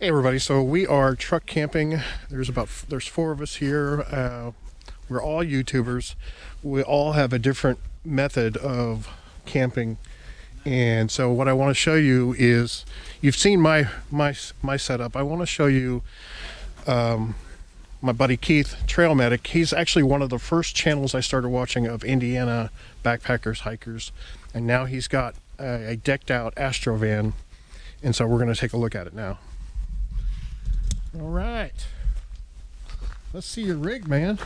Hey everybody, so we are truck camping. There's 4 of us here. We're all YouTubers. We all have a different method of camping, and so what I want to show you is, you've seen my setup. I want to show you my buddy Keith, Trail Medic. He's actually one of the first channels I started watching of Indiana backpackers, hikers, and now he's got a decked out Astro van, and so we're going to take a look at it now. All right, let's see your rig, man.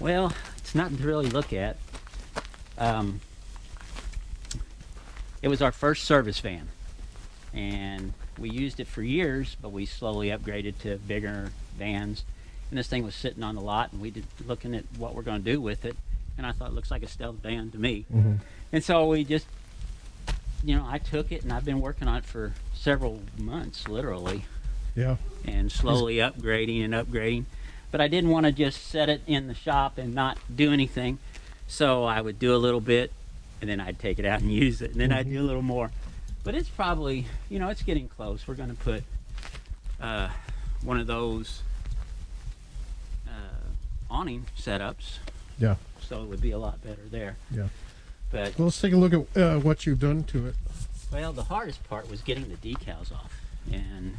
Well, it's nothing to really look at. It was our first service van, and we used it for years, but we slowly upgraded to bigger vans. And this thing was sitting on the lot, and we did looking at what we're going to do with it, and I thought it looks like a stealth van to me. And so we just, I took it, and I've been working on it for several months, literally. Yeah. And slowly upgrading. But I didn't want to just set it in the shop and not do anything. So I would do a little bit, and then I'd take it out and use it, and then I'd do a little more. But it's probably, it's getting close. We're going to put one of those awning setups. Yeah. So it would be a lot better there. Yeah. But well, let's take a look at what you've done to it. Well, the hardest part was getting the decals off, and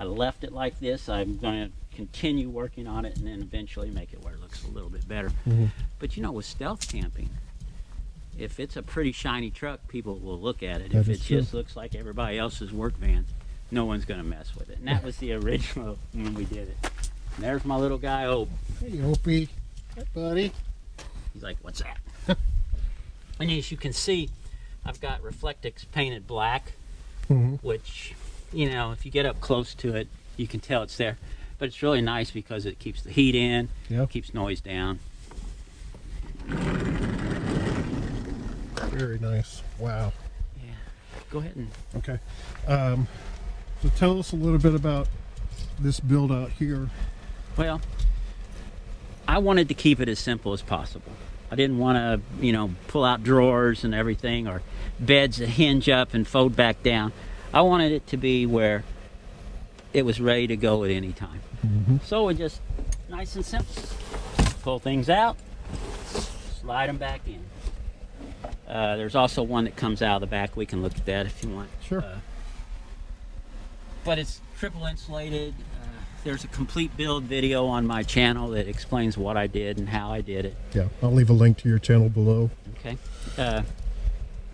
I left it like this. I'm going to continue working on it and then eventually make it where it looks a little bit better. But with stealth camping, if it's a pretty shiny truck, people will look at it. If it just looks like everybody else's work van, no one's going to mess with it. And that was the original when we did it. And there's my little guy, Opie. Hey, Opie. Hi, buddy. He's like, what's that? And as you can see, I've got Reflectix painted black, which, if you get up close to it, you can tell it's there. But it's really nice because it keeps the heat in, keeps noise down. Very nice. Wow. Yeah. Go ahead and... Okay. So tell us a little bit about this build out here. Well, I wanted to keep it as simple as possible. I didn't want to, pull out drawers and everything, or beds that hinge up and fold back down. I wanted it to be where it was ready to go at any time. So it just nice and simple. Pull things out, slide them back in. There's also one that comes out of the back. We can look at that if you want. Sure. But it's triple insulated. There's a complete build video on my channel that explains what I did and how I did it. Yeah, I'll leave a link to your channel below. Okay.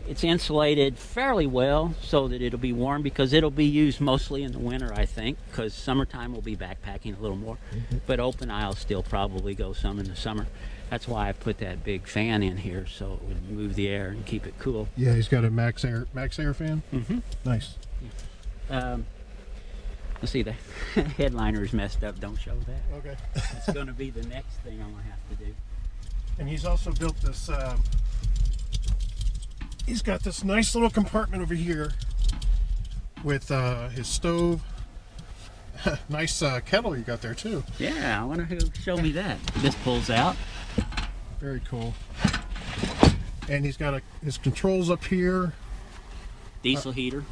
It's insulated fairly well so that it'll be warm, because it'll be used mostly in the winter, I think, because summertime we'll be backpacking a little more. But open aisle still probably go some in the summer. That's why I put that big fan in here, so it would move the air and keep it cool. Yeah, he's got a max air fan. Nice. Let's see, the headliner's messed up. Don't show that. Okay. It's going to be the next thing I'm going to have to do. And he's also built this, he's got this nice little compartment over here with his stove. Nice kettle you got there too. Yeah, I wonder who showed me that. This pulls out. Very cool. And he's got his controls up here. Diesel heater.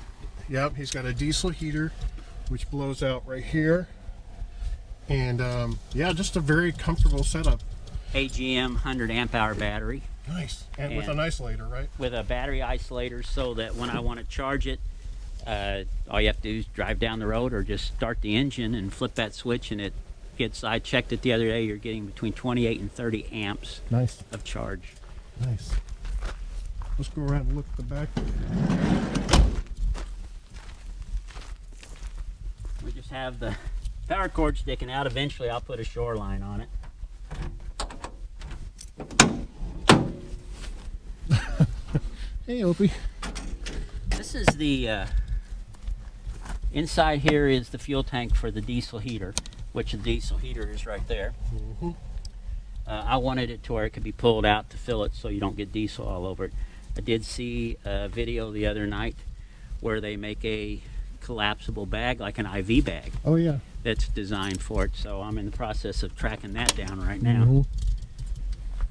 Yep, he's got a diesel heater which blows out right here. And yeah, just a very comfortable setup. AGM 100 amp hour battery. Nice. And with an isolator, right? With a battery isolator, so that when I want to charge it, all you have to do is drive down the road or just start the engine and flip that switch, and it gets, I checked it the other day, you're getting between 28 and 30 amps of charge. Nice. Let's go around and look at the back. We just have the power cord sticking out. Eventually I'll put a shoreline on it. Hey, Opie. This is the inside here is the fuel tank for the diesel heater, which the diesel heater is right there. I wanted it to where it could be pulled out to fill it so you don't get diesel all over it. I did see a video the other night where they make a collapsible bag, like an IV bag. Oh yeah. That's designed for it, so I'm in the process of tracking that down right now.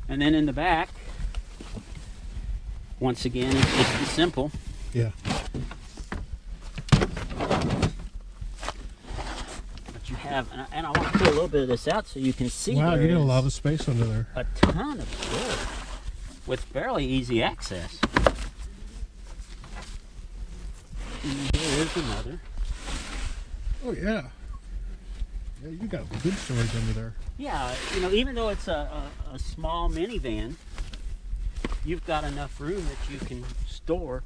And then in the back, once again, it's simple. Yeah. have, and I want to pull a little bit of this out so you can see. Wow, there you got a is lot of space under there. a ton of storage with fairly easy access. And here is another. Oh yeah. Yeah, you got good storage under there. Yeah, you know, even though it's a small minivan, you've got enough room that you can store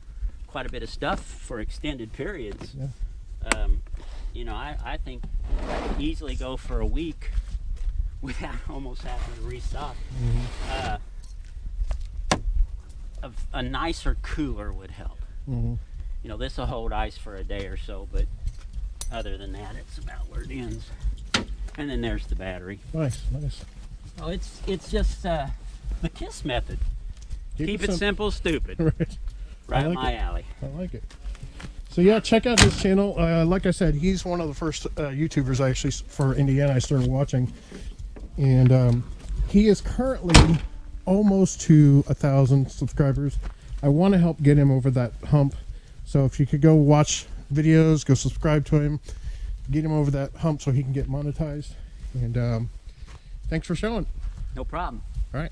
quite a bit of stuff for extended periods. Yeah. You know, I think I could easily go for a week without almost having to restock. A nicer cooler would help. You know, this will hold ice for a day or so, but other than that, it's about where it ends. And then there's the battery. Nice, nice. Oh, it's just the KISS method. Keep it simple, stupid. Right up my alley. I like it. So yeah, check out his channel. Like I said, he's one of the first YouTubers I actually, for Indiana, I started watching. And he is currently almost to 1,000 subscribers. I want to help get him over that hump. So if you could go watch videos, go subscribe to him, get him over that hump so he can get monetized. And thanks for showing. No problem. All right.